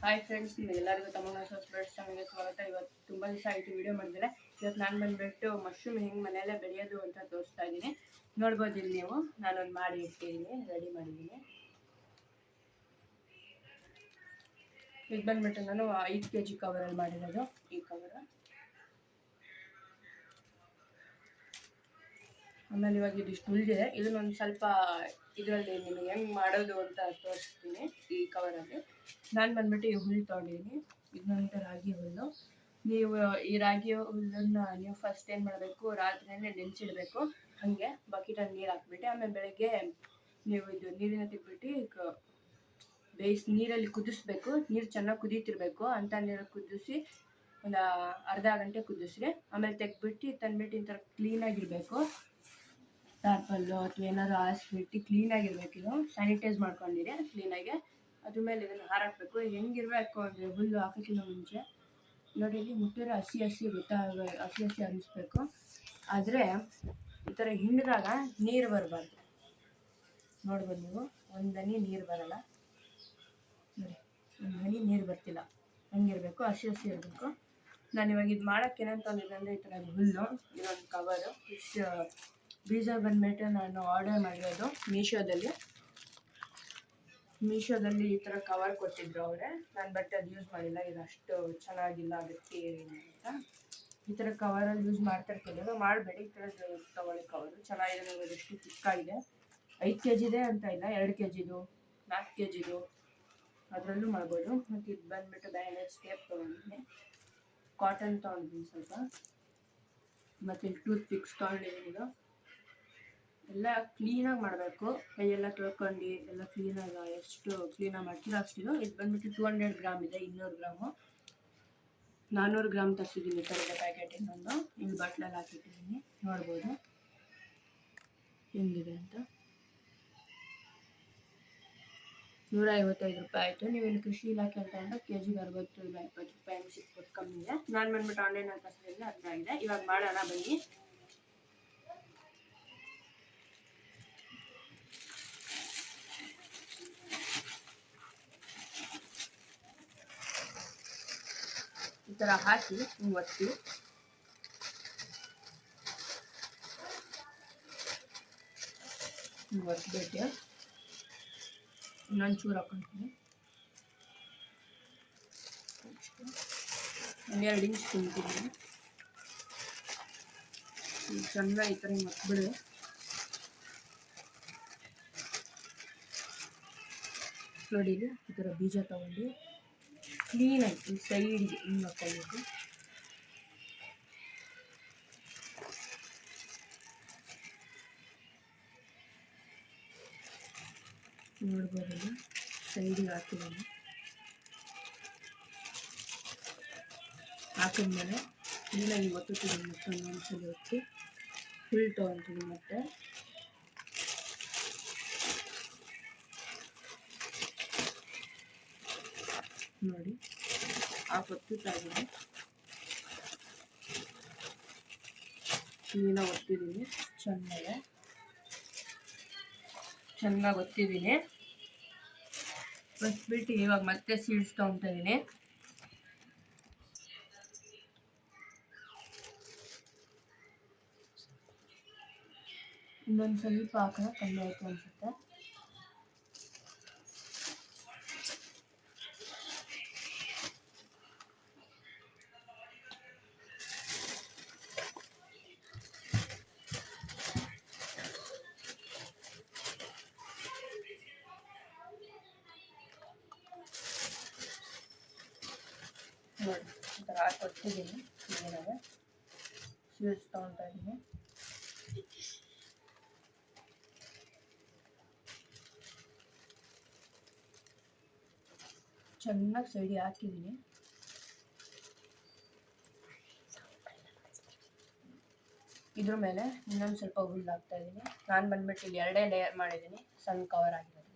Hi friends, ನಿಮಗೆಲ್ಲರಿಗೂ ತಮ್ಮ ಸ್ಪೆಟ್ಸ್ ಚಾನಲ್ಗೆ ಸ್ವಾಗತ. ಇವತ್ತು ತುಂಬ ದಿವಸ ಆಯಿತು ವಿಡಿಯೋ ಮಾಡಿದ್ರೆ. ಇವತ್ತು ನಾನು ಬಂದುಬಿಟ್ಟು ಮಶ್ರೂಮ್ ಹೆಂಗೆ ಮನೆಯಲ್ಲೇ ಬೆಳೆಯೋದು ಅಂತ ತೋರಿಸ್ತಾ ಇದ್ದೀನಿ. ನೋಡ್ಬೋದು ಇಲ್ಲಿ ನೀವು, ನಾನೊಂದು ಮಾಡಿ ಇಟ್ಟಿದ್ದೀನಿ, ರೆಡಿ ಮಾಡಿದ್ದೀನಿ. ಇದು ಬಂದುಬಿಟ್ಟು ನಾನು 5 kg ಕವರಲ್ಲಿ ಮಾಡಿರೋದು. ಈ ಕವರ್ ಆಮೇಲೆ ಇವಾಗ ಇದಿಷ್ಟು ಉಳಿದಿದೆ. ಇದನ್ನೊಂದು ಸ್ವಲ್ಪ ಇದರಲ್ಲಿ ನಿಮಗೆ ಹೆಂಗೆ ಮಾಡೋದು ಅಂತ ತೋರಿಸ್ತೀನಿ. ಈ ಕವರಲ್ಲಿ ನಾನು ಬಂದುಬಿಟ್ಟು ಈ ಹುಲ್ಲು ತೊಗೊಂಡಿದ್ದೀನಿ. ಇದನ್ನಂತ ರಾಗಿ ಹುಲ್ಲು. ನೀವು ಈ ರಾಗಿ ಹುಲ್ಲನ್ನು ನೀವು ಫಸ್ಟ್ ಏನು ಮಾಡಬೇಕು, ರಾತ್ರಿಯೇ ನೆನೆಸಿಡಬೇಕು. ಹಾಗೆ ಬಕೆಟಲ್ಲಿ ನೀರು ಹಾಕ್ಬಿಟ್ಟು ಆಮೇಲೆ ಬೆಳಗ್ಗೆ ನೀವು ಇದು ನೀರಿನ ತೆಗೆದ್ಬಿಟ್ಟು ನೀರಲ್ಲಿ ಕುದಿಸ್ಬೇಕು. ನೀರು ಚೆನ್ನಾಗಿ ಕುದೀತಿರ್ಬೇಕು. ಅಂಥ ನೀರಲ್ಲಿ ಕುದಿಸಿ ಒಂದು ಅರ್ಧ ಗಂಟೆ ಕುದಿಸ್ರಿ. ಆಮೇಲೆ ತೆಗೆದ್ಬಿಟ್ಟು ತಂದುಬಿಟ್ಟು ಈ ಥರ ಕ್ಲೀನಾಗಿರಬೇಕು. ಟಾರ್ಪಲ್ಲು ಅಥವಾ ಏನಾದ್ರು ಹಾಸ್ಬಿಟ್ಟು ಕ್ಲೀನಾಗಿರ್ಬೇಕು. ಇದು ಸ್ಯಾನಿಟೈಸ್ ಮಾಡ್ಕೊಂಡಿರಿ ಕ್ಲೀನಾಗಿ. ಅದ್ರ ಮೇಲೆ ಇದನ್ನು ಹಾರಾಕಬೇಕು. ಹೆಂಗಿರಬೇಕು ಅಂದರೆ ಹುಲ್ಲು ಹಾಕೋಕ್ಕಿಂತ ಮುಂಚೆ ನೋಡಿ, ಇಲ್ಲಿ ಮುಟ್ಟಿರೋ ಹಸಿ ಹಸಿ ಅನ್ನಿಸ್ಬೇಕು. ಆದರೆ ಈ ಥರ ಹಿಂಡಿದಾಗ ನೀರು ಬರಬಾರ್ದು. ನೋಡ್ಬೋದು ನೀವು, ಒಂದು ಹನಿ ನೀರು ಬರೋಲ್ಲ ನೋಡಿ, ಒಂದು ಹನಿ ನೀರು ಬರ್ತಿಲ್ಲ. ಹಂಗಿರಬೇಕು, ಹಸಿ ಇರಬೇಕು. ನಾನು ಇವಾಗ ಇದು ಮಾಡೋಕ್ಕೆ ಏನಂತ ಅಂದಿದ್ದಂದರೆ, ಈ ಥರ ಹುಲ್ಲು, ಇದೊಂದು ಕವರು. ಬೀಜ ಬಂದುಬಿಟ್ಟು ನಾನು ಆರ್ಡರ್ ಮಾಡಿರೋದು ಮೀಶೋದಲ್ಲಿ ಈ ಥರ ಕವರ್ ಕೊಟ್ಟಿದ್ರು ಅವರೇ. ನಾನು ಬಟ್ ಅದು ಯೂಸ್ ಮಾಡಿಲ್ಲ. ಇದು ಅಷ್ಟು ಚೆನ್ನಾಗಿಲ್ಲ, ಅದಕ್ಕೆ ಅಂತ ಈ ಥರ ಕವರಲ್ಲಿ ಯೂಸ್ ಮಾಡ್ತಿರ್ತಿದ್ರು. ಮಾಡಬೇಡಿ, ಈ ಥರ ತಗೊಳ್ಳಿ. ಕವರು ಚೆನ್ನಾಗಿದೆ, ನೋಡಿ ಎಷ್ಟು ಚಿಕ್ಕಾಗಿದೆ. 5 kg ಇದೆ ಅಂತ ಇಲ್ಲ, 2 kgದು 4 kgದು ಅದರಲ್ಲೂ ಮಾಡ್ಬೋದು. ಮತ್ತು ಇದು ಬಂದುಬಿಟ್ಟು ಬ್ಯಾಂಡೇಜ್ ಟೇಪ್ ತೊಗೊಂಡಿದ್ದೀನಿ, ಕಾಟನ್ ತೊಗೊಂಡಿದ್ದೀನಿ ಸ್ವಲ್ಪ. ಮತ್ತು ಇಲ್ಲಿ ಟೂತ್ ಪಿಕ್ಸ್ ತೊಗೊಂಡಿದ್ದೀನಿ. ಇದು ಎಲ್ಲ ಕ್ಲೀನಾಗಿ ಮಾಡಬೇಕು. ಕೈಯೆಲ್ಲ ತೊಳ್ಕೊಂಡು ಎಲ್ಲ ಕ್ಲೀನಾಗಿ, ಎಷ್ಟು ಕ್ಲೀನಾಗಿ ಮಾಡ್ತೀರೋ ಅಷ್ಟಿದು. ಇದು ಬಂದುಬಿಟ್ಟು 200 ಗ್ರಾಮ್ ಇದೆ, 200 ಗ್ರಾಮು. 400 ಗ್ರಾಮ್ ತರಿಸಿದ್ದೀನಿ ಈ ಥರದ ಪ್ಯಾಕೆಟ್. ಇನ್ನೊಂದು ಇಲ್ಲಿ ಬಾಟ್ಲಲ್ಲಿ ಹಾಕಿಟ್ಟಿದ್ದೀನಿ, ನೋಡ್ಬೋದು ಹೆಂಗಿದೆ ಅಂತ. 155 ರೂಪಾಯಿ ಆಯಿತು. ನೀವು ಇಲ್ಲಿ ಕೃಷಿ ಇಲಾಖೆ ಅಂತ ಅಂದರೆ ಕೆಜಿಗೆ 60 ಇಲ್ಲ 20 ರೂಪಾಯಿ ಹಂಗೆ ಸಿಕ್ಬೋದು, ಕಮ್ಮಿ ಇದೆ. ನಾನು ಬಂದುಬಿಟ್ಟು ಆನ್ಲೈನಲ್ಲಿ ತರಿಸಿದ್ರೆ ಅದಾಗಿದೆ. ಇವಾಗ ಮಾಡೋಣ ಬನ್ನಿ. ಈ ಥರ ಹಾಕಿ ಒತ್ತಿ ಒತ್ಬಿಟ್ಟು ಇನ್ನೊಂದು ಚೂರು ಹಾಕೊಳ್ತೀನಿ. 2 ಇಂಚ್ ತುಂಬ್ತೀನಿ. ಚೆನ್ನಾಗಿ ಈ ಥರ ಒತ್ಬಿಡು. ನೋಡಿ, ಈ ಥರ ಬೀಜ ತಗೊಂಡು ಕ್ಲೀನಾಗಿ ಈ ಸೈಡಿಗೆ ಹಿಂಗೆ ಹಾಕ್ಕೊಳ್ಬೇಕು. ನೋಡ್ಬೋದು, ಸೈಡಿಗೆ ಹಾಕಿದ್ದೀನಿ. ಹಾಕಿದ್ಮೇಲೆ ಕ್ಲೀನಾಗಿ ಒತ್ತುತ್ತೀನಿ. ಮತ್ತೊಂದು ಒಂದ್ಸಲ ಒತ್ತಿ ಫುಲ್ ತೊಗೊತೀನಿ. ಮತ್ತೆ ನೋಡಿ, ಆ ಒತ್ತುತ್ತಾಗಿದೆ. ಕ್ಲೀನಾಗಿ ಒತ್ತಿದ್ದೀನಿ, ಚೆನ್ನಾಗಿ ಒತ್ತಿದ್ದೀನಿ. ಒತ್ಬಿಟ್ಟು ಇವಾಗ ಮತ್ತೆ ಸೀಡ್ಸ್ ತೊಗೊತಾ ಇದ್ದೀನಿ. ಇನ್ನೊಂದು ಸ್ವಲ್ಪ ಹಾಕೋಣ, ಕಮ್ಮಿ ಆಯಿತು ಅನಿಸುತ್ತೆ. ನೋಡಿ, ಈ ಥರ ಹಾಕೊಟ್ಟಿದ್ದೀನಿ. ಕ್ಲೀನಾಗೆ ಸ್ವೀಟ್ಸ್ ತೊಗೊತಾ ಇದ್ದೀನಿ. ಚೆನ್ನಾಗಿ ಸೈಡಿಗೆ ಹಾಕಿದ್ದೀನಿ. ಇದ್ರ ಮೇಲೆ ಇನ್ನೊಂದು ಸ್ವಲ್ಪ ಹುಲ್ಲು ಹಾಕ್ತಾ ಇದ್ದೀನಿ. ನಾನು ಬಂದ್ಬಿಟ್ಟು ಇಲ್ಲಿ 2 ಲೇಯರ್ ಮಾಡಿದ್ದೀನಿ, ಸಣ್ಣ ಕವರ್ ಆಗಿರೋದ್ರಿಂದ.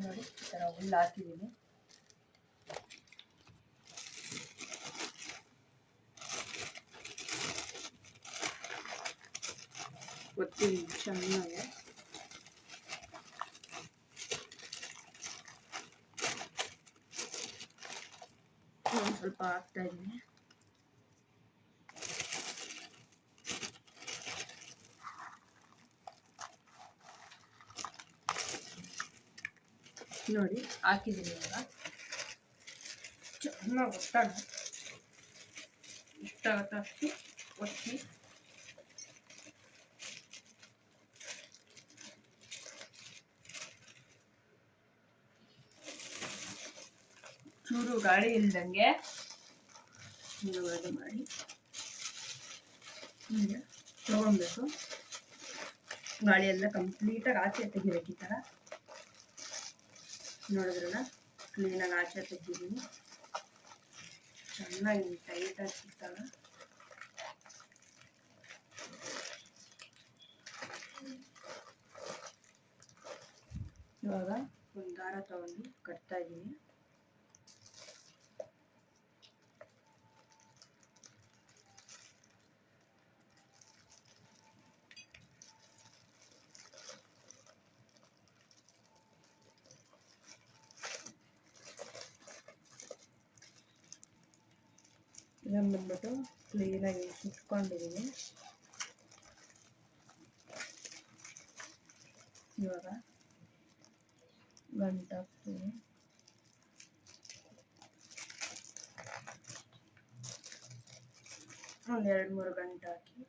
ನೋಡಿ, ಈ ಥರ ಹುಲ್ಲು ಹಾಕಿದ್ದೀನಿ. ಒತ್ತೀನಿ ಚೆನ್ನಾಗಿ. ಸ್ವಲ್ಪ ಹಾಕ್ತಾ ಇದ್ದೀನಿ. ನೋಡಿ ಹಾಕಿದ್ದೀನಿ. ಇವಾಗ ಚೆನ್ನಾಗಿ ಒತ್ತಡ ಎಷ್ಟಾಗುತ್ತೋ ಅಷ್ಟು ಒತ್ತಿ ಚೂರು ಗಾಳಿ ಇಲ್ದಂಗೆ ಮಾಡಿ ತಗೊಬೇಕು. ಗಾಳಿ ಎಲ್ಲ ಕಂಪ್ಲೀಟಾಗಿ ಆಚೆ ತೆಗಿಬೇಕು. ಈ ಥರ ನೋಡಿದ್ರಲ್ಲ, ಕ್ಲೀನಾಗಿ ಆಚೆ ತೆಗಿದ್ದೀನಿ. ಚೆನ್ನಾಗಿ ಟೈಟಾಗಿ ಸಿಗ್ತಾವೆ. ಇವಾಗ ಒಂದು ದಾರ ತಗೊಂಡು ಕಟ್ತಾ ಇದ್ದೀನಿ. ಇದನ್ನು ಬಂದ್ಬಿಟ್ಟು ಕ್ಲೀನಾಗಿ ಸುಟ್ಕೊಂಡಿದ್ದೀನಿ. ಇವಾಗ ಗಂಟು ಹಾಕ್ತೀನಿ. ಒಂದು 2-3 ಗಂಟೆ ಹಾಕಿ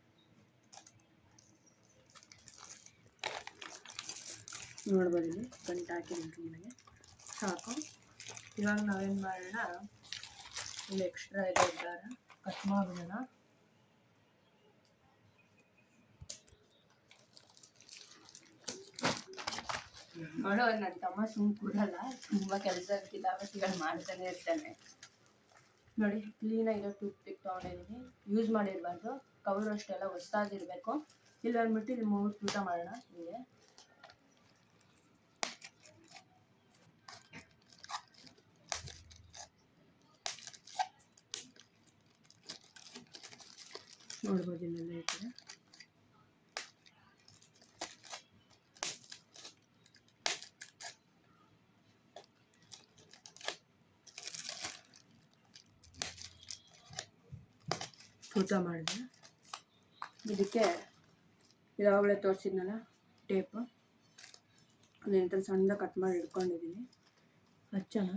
ನೋಡ್ಬೋದು. ಇಲ್ಲಿ ಗಂಟು ಹಾಕಿದ್ದೀನಿ ನನಗೆ ಸಾಕು. ಇವಾಗ ನಾವೇನು ಮಾಡೋಣ, ಇಲ್ಲಿ ಎಕ್ಸ್ಟ್ರಾ ಇದೆ ದಾರ ಕಟ್ ಮಾಡೋಣ. ನೋಡೋ ನನ್ನ ತಮ್ಮ ಸುಮ್ಮನೆ ಕೂರಲ್ಲ, ತುಂಬ ಕೆಲಸ ಕಿಲಾವತಿಗಳು ಮಾಡ್ತಾನೆ ಇರ್ತಾನೆ. ನೋಡಿ ಕ್ಲೀನಾಗಿರೋ ಟೂತ್ ಪಿಕ್ ತೊಗೊಂಡಿದ್ದೀನಿ. ಯೂಸ್ ಮಾಡಿರಬಾರ್ದು, ಕವರು ಅಷ್ಟೆಲ್ಲ ಹೊಸ್ದಾಗಿರಬೇಕು. ಇಲ್ಲಿ ಬಂದ್ಬಿಟ್ಟು ಇಲ್ಲಿ 3 ತೂತ ಮಾಡೋಣ. ಹೀಗೆ ನೋಡ್ಬೋದು. ಇಲ್ಲೆಲ್ಲ ಇರ್ತದೆ. ತೂತ ಮಾಡಿದೆ. ಇದಕ್ಕೆ ಇದಾಗಲೇ ತೋರಿಸಿದ್ನಲ್ಲ ಟೇಪು, ಅದನ್ನ ಸಣ್ಣದಾಗಿ ಕಟ್ ಮಾಡಿ ಇಟ್ಕೊಂಡಿದ್ದೀನಿ. ಹಚ್ಚೋಣ.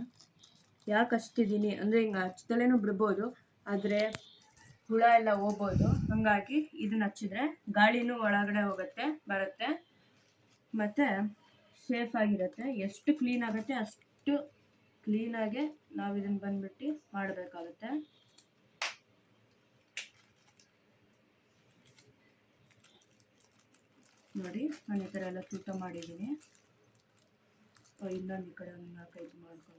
ಯಾಕೆ ಹಚ್ತಿದ್ದೀನಿ ಅಂದರೆ, ಹಿಂಗೆ ಹಚ್ದಲೇನೂ ಬಿಡ್ಬೋದು, ಆದರೆ ಹುಳ ಎಲ್ಲ ಹೋಗ್ಬೋದು. ಹಾಗಾಗಿ ಇದನ್ನ ಹಚ್ಚಿದ್ರೆ ಗಾಳಿನೂ ಒಳಗಡೆ ಹೋಗುತ್ತೆ ಬರುತ್ತೆ, ಮತ್ತು ಸೇಫ್ ಆಗಿರುತ್ತೆ. ಎಷ್ಟು ಕ್ಲೀನ್ ಆಗುತ್ತೆ ಅಷ್ಟು ಕ್ಲೀನಾಗೆ ನಾವು ಇದನ್ನು ಬಂದ್ಬಿಟ್ಟು ಮಾಡಬೇಕಾಗುತ್ತೆ. ನೋಡಿ ನಾನು ಈ ಥರ ಎಲ್ಲ ತೂತ ಮಾಡಿದ್ದೀನಿ. ಇನ್ನೊಂದು ಈ ಕಡೆ ಒಂದು 4-5 ಮಾಡ್ಕೊಂಡು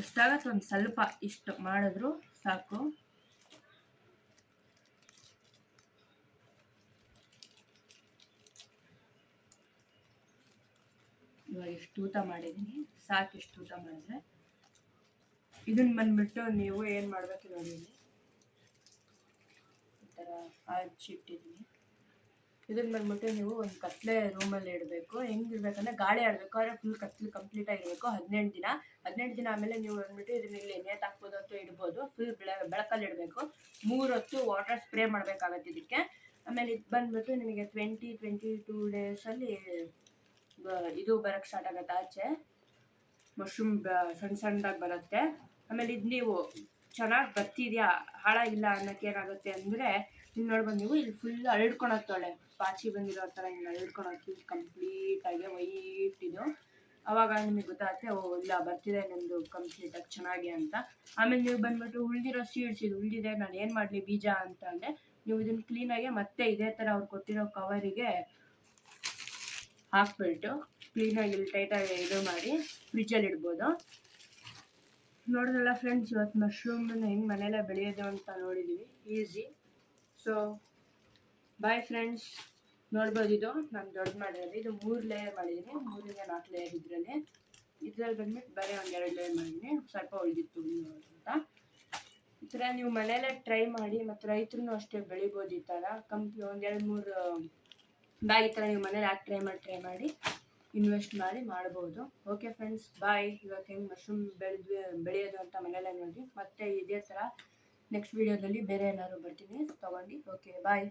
ಎಷ್ಟಾಗತ್ತೆ ಒಂದು ಸ್ವಲ್ಪ ಇಷ್ಟು ಮಾಡಿದ್ರು ಸಾಕು. ಇವಾಗ ಇಷ್ಟು ಊಟ ಮಾಡಿದ್ದೀನಿ, ಸಾಕು. ಇಷ್ಟು ಊಟ ಮಾಡಿದ್ರೆ ಇದನ್ನ ಬಂದ್ಬಿಟ್ಟು ನೀವು ಏನು ಮಾಡಬೇಕು ನೋಡಿ, ಈ ಥರ ಹಚ್ಚಿಟ್ಟಿದ್ದೀನಿ. ಇದನ್ನ ಬಂದ್ಬಿಟ್ಟು ನೀವು ಒಂದು ಕತ್ಲೆ ರೂಮಲ್ಲಿ ಇಡಬೇಕು. ಹೆಂಗಿರ್ಬೇಕಂದ್ರೆ ಗಾಳಿ ಆಡಬೇಕು, ಆದರೆ ಫುಲ್ ಕತ್ಲೆ ಕಂಪ್ಲೀಟಾಗಿರಬೇಕು. 18 ದಿನ ಆಮೇಲೆ ನೀವು ಬಂದ್ಬಿಟ್ಟು ಇದನ್ನ ಇಲ್ಲಿ ನೇತಾಕ್ಬೋದು ಅಥವಾ ಇಡ್ಬೋದು. ಫುಲ್ ಬೆಳಕಲ್ಲಿ ಇಡಬೇಕು. 3 ಹೊತ್ತು ವಾಟರ್ ಸ್ಪ್ರೇ ಮಾಡಬೇಕಾಗತ್ತೆ ಇದಕ್ಕೆ. ಆಮೇಲೆ ಇದು ಬಂದ್ಬಿಟ್ಟು ನಿಮಗೆ 22 ಡೇಸಲ್ಲಿ ಇದು ಬರೋಕ್ಕೆ ಸ್ಟಾರ್ಟ್ ಆಗುತ್ತೆ. ಆಚೆ ಮಶ್ರೂಮ್ ಸಣ್ಣದಾಗಿ ಬರುತ್ತೆ. ಆಮೇಲೆ ಇದು ನೀವು ಚೆನ್ನಾಗಿ ಬರ್ತಿದೆಯಾ ಹಾಳಾಗಿಲ್ಲ ಅನ್ನೋಕ್ಕೆ ಏನಾಗುತ್ತೆ ಅಂದರೆ, ಇಲ್ಲಿ ನೋಡ್ಬೋದು ನೀವು, ಇಲ್ಲಿ ಫುಲ್ ಅರಳ್ಕೊಳತ್ತೊಳೆ ಪಾಚಿ ಬಂದಿರೋ ಥರ ಹಿಂಗೆ ಅರಳ್ಕೊಳಕ್ಕೆ ಕಂಪ್ಲೀಟಾಗಿ ವೈಟ್ ಇದು. ಆವಾಗ ನಿಮಗೆ ಗೊತ್ತಾಗುತ್ತೆ, ಓ ಇಲ್ಲ ಬರ್ತಿದೆ ನಮ್ಮದು ಕಂಪ್ಲೀಟಾಗಿ ಚೆನ್ನಾಗಿ ಅಂತ. ಆಮೇಲೆ ನೀವು ಬಂದ್ಬಿಟ್ಟು ಉಳಿದಿರೋ ಸೀಡ್ಸ್, ಇದು ಉಳಿದಿದೆ ನಾನು ಏನು ಮಾಡಲಿ ಬೀಜ ಅಂತ ಅಂದರೆ, ನೀವು ಇದನ್ನು ಕ್ಲೀನಾಗಿ ಮತ್ತೆ ಇದೇ ಥರ ಅವ್ರು ಕೊಟ್ಟಿರೋ ಕವರಿಗೆ ಹಾಕ್ಬಿಟ್ಟು ಕ್ಲೀನಾಗಿ ಇಲ್ಲಿ ಟೈಟಾಗಿ ಇದು ಮಾಡಿ ಫ್ರಿಜ್ಜಲ್ಲಿ ಇಡ್ಬೋದು. ನೋಡಿದ್ರಲ್ಲ ಫ್ರೆಂಡ್ಸ್, ಇವತ್ತು ಮಶ್ರೂಮನ್ನ ಹೆಂಗೆ ಮನೆಯಲ್ಲೇ ಬೆಳೆಯೋದು ಅಂತ ನೋಡಿದ್ದೀವಿ, ಈಸಿ. So bye friends. ನೋಡ್ಬೋದು, ಇದು ನಾನು ದೊಡ್ಡ ಮಾಡಿರೋದು. ಇದು 3 ಲೇಯರ್ ಮಾಡಿದ್ದೀನಿ, 3 ರಿಂದ 4 ಲೇಯರ್ ಇದರಲ್ಲಿ. ಇದ್ರಲ್ಲಿ ಬಂದ್ಬಿಟ್ಟು ಬೇರೆ ಒಂದೆರಡು ಲೇಯರ್ ಮಾಡಿದ್ದೀನಿ, ಸ್ವಲ್ಪ ಉಳಿದಿತ್ತು ಅಂತ. ಈ ಥರ ನೀವು ಮನೆಯಲ್ಲೇ ಟ್ರೈ ಮಾಡಿ, ಮತ್ತು ರೈತರು ಅಷ್ಟೇ ಬೆಳಿಬೋದು ಈ ಥರ. ಒಂದು 2-3 ಬ್ಯಾಗ್ ಈ ಥರ ನೀವು ಮನೇಲಿ ಹಾಕಿ ಟ್ರೈ ಮಾಡಿ ಇನ್ವೆಸ್ಟ್ ಮಾಡಿ ಮಾಡ್ಬೋದು. ಓಕೆ ಫ್ರೆಂಡ್ಸ್, ಬಾಯ್. ಇವಾಗ ಹೆಂಗೆ ಮಶ್ರೂಮ್ ಬೆಳೆಯೋದು ಅಂತ ಮನೆಯಲ್ಲೇ ನೋಡಿ. ಮತ್ತೆ ಇದೇ ಥರ ನೆಕ್ಸ್ಟ್ ವೀಡಿಯೋದಲ್ಲಿ ಬೇರೆ ಏನಾದ್ರು ಬರ್ತೀನಿ ತೊಗೊಂಡು. ಓಕೆ, ಬಾಯ್.